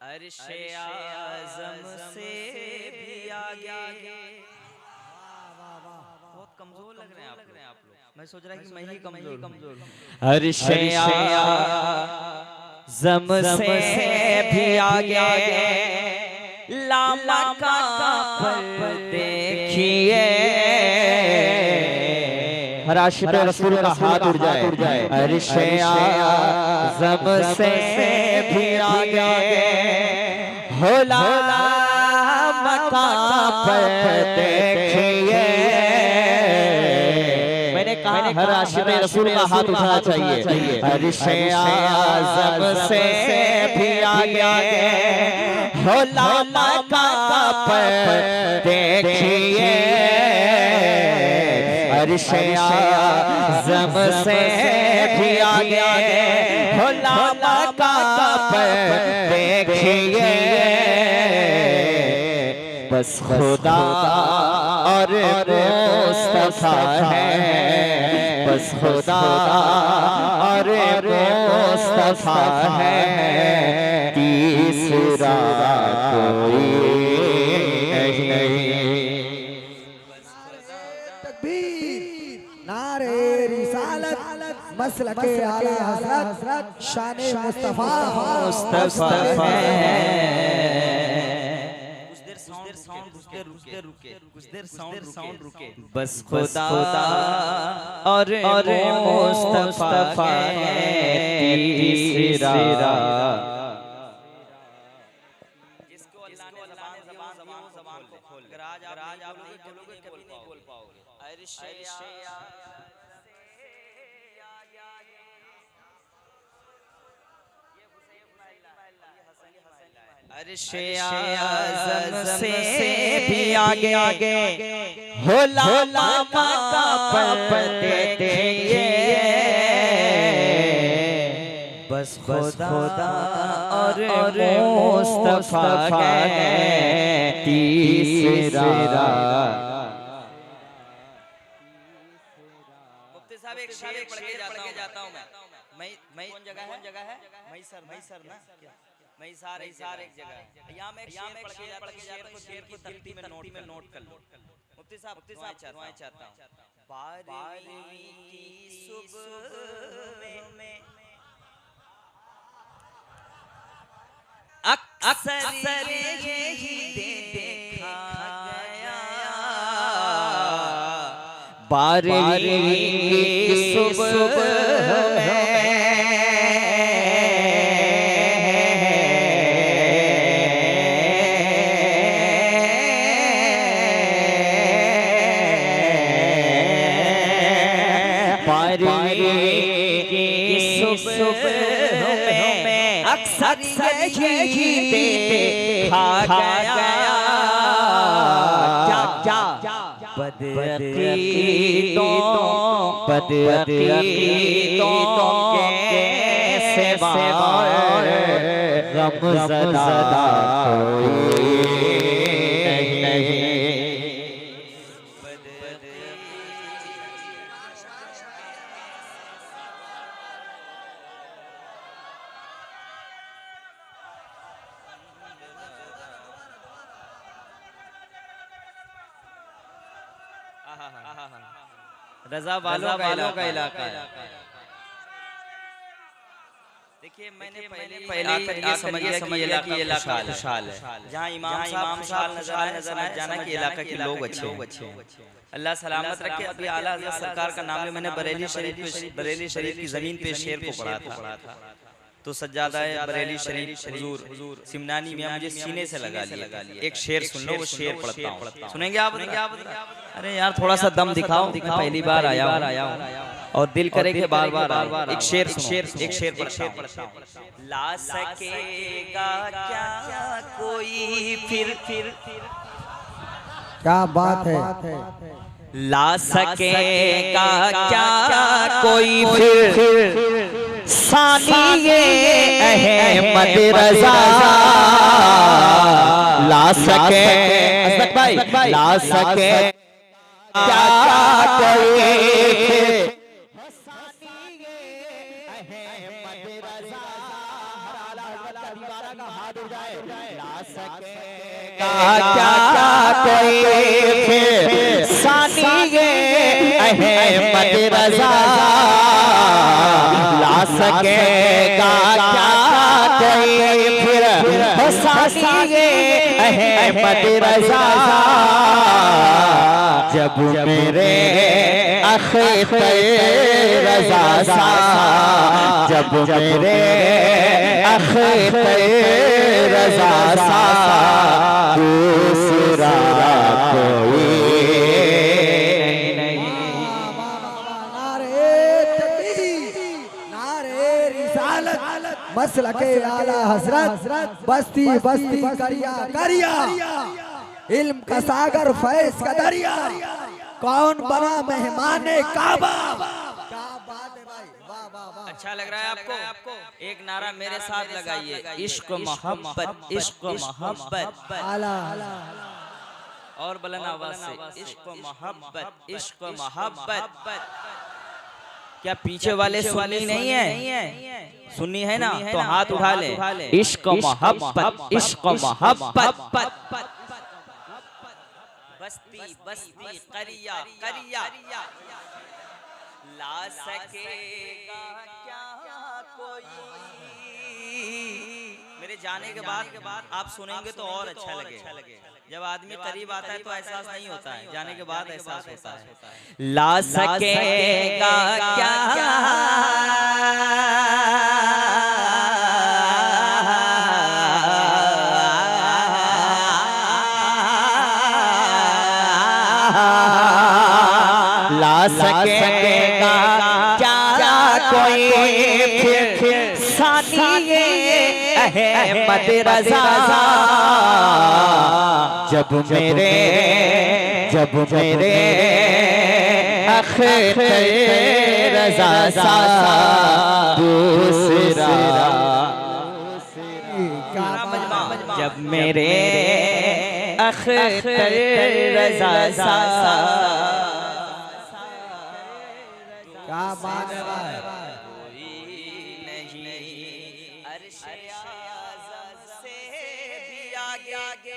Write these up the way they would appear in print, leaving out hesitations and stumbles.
अर्शे आज़म से भी आगे। बहुत कमजोर लग रहे हैं आप लोग। मैं सोच रहा कि मैं ही कमजोर हूँ। अर्शे आज़म से भी आगे लामा का पर देखिए। हर आशिक़ रसूल का हाथ उड़ जाए। अर्शे आज़म से भी आगे हो लामा का पर देखिए। मैंने कहा हर आशिक़ रसूल का हाथ उठाना चाहिए। अर्शे आज़म से भी आगे हो लामा का पर देखिए। अर्शे आज़म से भी आगे हो लामा का पर देखिए। बस खुदा और मुस्तफा है, बस खुदा और मुस्तफा है, तीसरा कोई नहीं। नारे रिसालत मसलके आला हज़रत शाने मुस्तफा साउंड रुके। बस खुदा और मुस्तफा तीसरा। जिसको अल्लाह ने ज़बान को खोल अगर आज आप नहीं बोलोगे कभी नहीं बोल पाओगे। अर्शे आज़म से भी आगे हो लामा का पर देखिए। बस खुदा और मुस्तफा है तीसरा। मुफ्ती साहब एक शेर पढ़ के जाता हूँ मैं कौन जगह है मैसर ना मैसार एक जगह है। यहाँ मैं पढ़ के जाता हूँ। शेर को तख्ती में नोट कर लो। मुफ्ती साहब चाहता हूँ। बारहवीं की सुबह में अक्सर यही देखा गया। बारहवीं की सुबह में अक्सर यही देखा गया। क्या बदअकीदों के सिवा गमज़दा कोई नहीं। रजा वालों का इलाका है। देखिए मैंने पहले ये समझ लिया कि इलाका खुशहाल है। जहाँ इमाम साहब खुशहाल नजर आए जाना कि इलाका के लोग अच्छे हैं। अल्लाह सलामत रखे। अभी आला हज़रत सरकार का नाम मैंने बरेली शरीफ की जमीन पे शेर को पढ़ा था। तो सज्जादा है बरेली शरीफ हुजूर सिमनानी में मुझे सीने से लगा लिया। एक शेर सुन लो, वो शेर पढ़ता हूँ। सुनेंगे आप? अरे यार थोड़ा सा दम दिखाओ। पहली बार आया हूँ और दिल करे कि बार बार एक शेर पढ़ता हूँ। ला सकेगा क्या कोई फिर क्या बात है। ला सकेगा क्या कोई फिर सानिए अहमद रज़ा। ला सके ला सके क्या कोई का हाथ उठ जाए ला सकेगा क्या कोई फिर सानी अहमद रजा ला सकेगा क्या कोई फिर सानी अहमद रजा जब मेरे अख्तर रजा सा जब मेरे अख्तर रजा सा दूसरा कोई नहीं। नारे तकबीर, नारे रिसालत, मसलके आला हजरत, बस्ती बस्ती करिया करिया, इल्म का सागर फैज का दरिया, कौन बना मेहमान काबा। क्या बात है भाई, वाह वाह वाह। अच्छा लग रहा है आपको? एक नारा मेरे साथ लगाइए, इश्क मोहब्बत, इश्क मोहब्बत। आला और बुलंद आवाज से इश्क मोहब्बत, इश्क मोहब्बत। क्या पीछे वाले सुन्नी नहीं है? सुन्नी है ना? तो हाथ उठा ले। इश्क मोहब्बत, इश्क मोहब्बत। बस्ती बस्ती करिया करिया, ला सकेगा क्या कोई। मेरे जाने के बाद आप सुनेंगे तो और अच्छा लगे। जब आदमी करीब आता है तो एहसास नहीं होता है, जाने के बाद एहसास होता है। ला सकेगा क्या ला सकेगा क्या कोई फिर सानी अहमद रजा जब मेरे अख्तर रजा सा दूसरा जब मेरे अख्तर रजा सा क्या बात है भाई।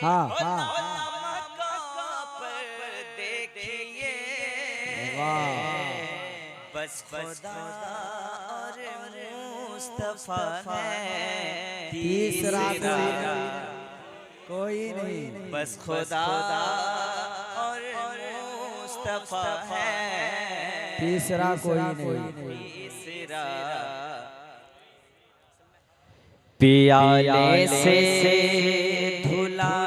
हाँ हाँ बस खुदा और मुस्तफा है, तीसरा कोई नहीं, बस खुदा और मुस्तफा है, तीसरा कोई नहीं। तीसरा पियाले से धुला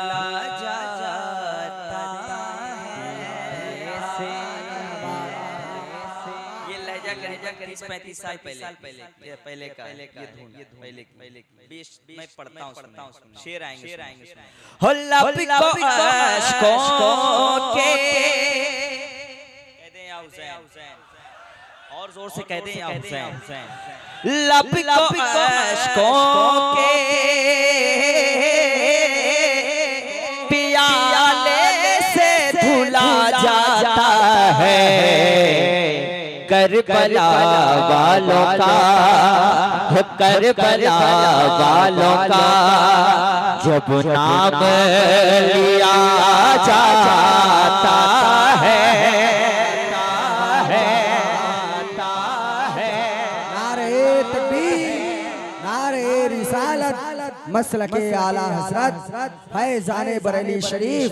जाता है। ये लहजा करेजा 30-35 साल पहले का ये धुन पहले 20 मैं पढ़ता हूँ शेर आएंगे हो लब को अश्कों के कहते हैं या हुसैन, और जोर से कहते हैं या हुसैन। लब को अश्कों के पियाले से धुला जाता है करबला वालों का करबला वालों का जब नाम लिया जाता है मसलके आला हजरत फैजाने बरेली शरीफ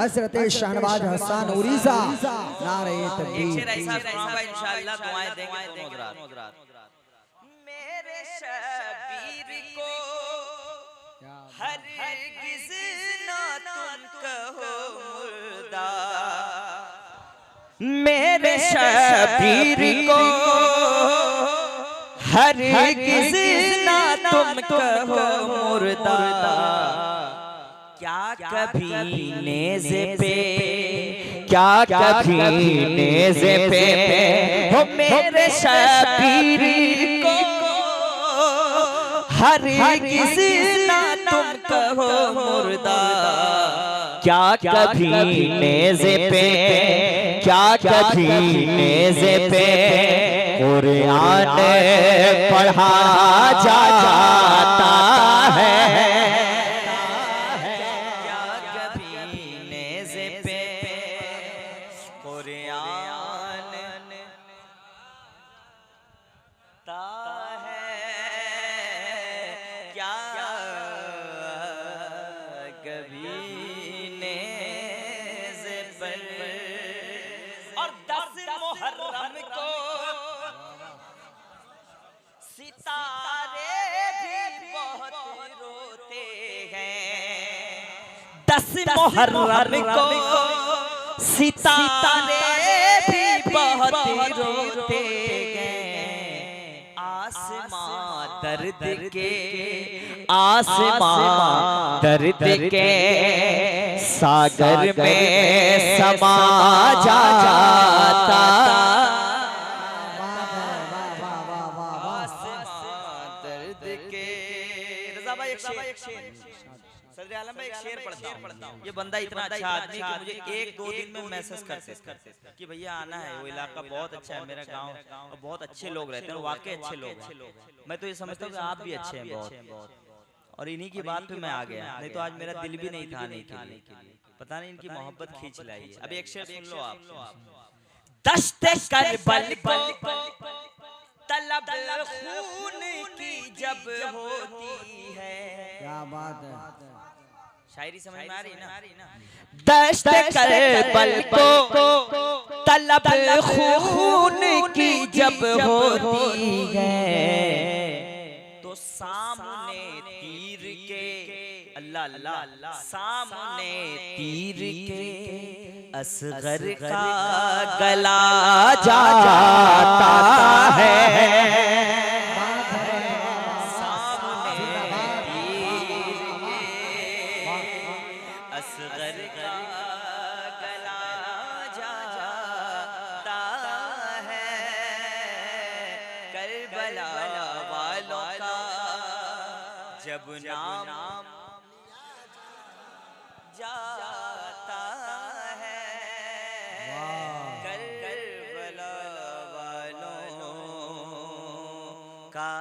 हजरत शाहनवाज हसन उरीजा नारे तकबीर। इंशाअल्लाह दुआएं देंगे दोनों हज़रात। मेरे शबीर को हरगिज़ ना तुम कहो मुर्दा, मेरे शबीर को हरगिज़ ना तुम कहो मुर्दा, क्या कभी नेज़े पे क्या कभी नेज़े पे हो मेरे शबीर को हरगिज़ ना तुम कहो मुर्दा, क्या कभी नेज़े पे क्या कभी नेज़े पे कुरान पढ़ा जाता है। क्या कभी नेज़े पे कुरान ता है, क्या कभी नेज़े पर। और 10 मुहर्रम को सितारे भी बहुत रोते हैं। 10 मुहर्रम को सितारे भी बहुत रोते हैं। आसमां दर्द के, आसमां दर्द के सागर में समा जाता। दर्द के। रज़ा भाई एक शेर, सदर आलम भाई एक शेर पढ़ता हूँ। ये बंदा इतना अच्छा आदमी कि मुझे 1-2 दिन में मैसेज करते कि भैया आना है, वो इलाका बहुत अच्छा है, मेरा गांव, और बहुत अच्छे लोग रहते हैं, वाकई अच्छे लोग हैं। मैं तो ये समझता हूँ कि आप भी अच्छे हैं बहुत, और इन्हीं की बात पे मैं आ गया, नहीं तो आज मेरा दिल भी नहीं था आने के लिए। पता नहीं इनकी मोहब्बत खींच लाई है। अभी एक शेर सुन लो आप। दश्ते करबल को तलब खून की जब होती है। क्या बात है। शायरी समझ में आ रही ना? दश्ते करबल को तलब खून की जब होती है, तो सामने तीर के, अल्लाह अल्लाह, सामने तीर के असगर का गला जाता है। असगर का गला जाता है। करबला वालों का जब नाम जाता है। करबला वालों का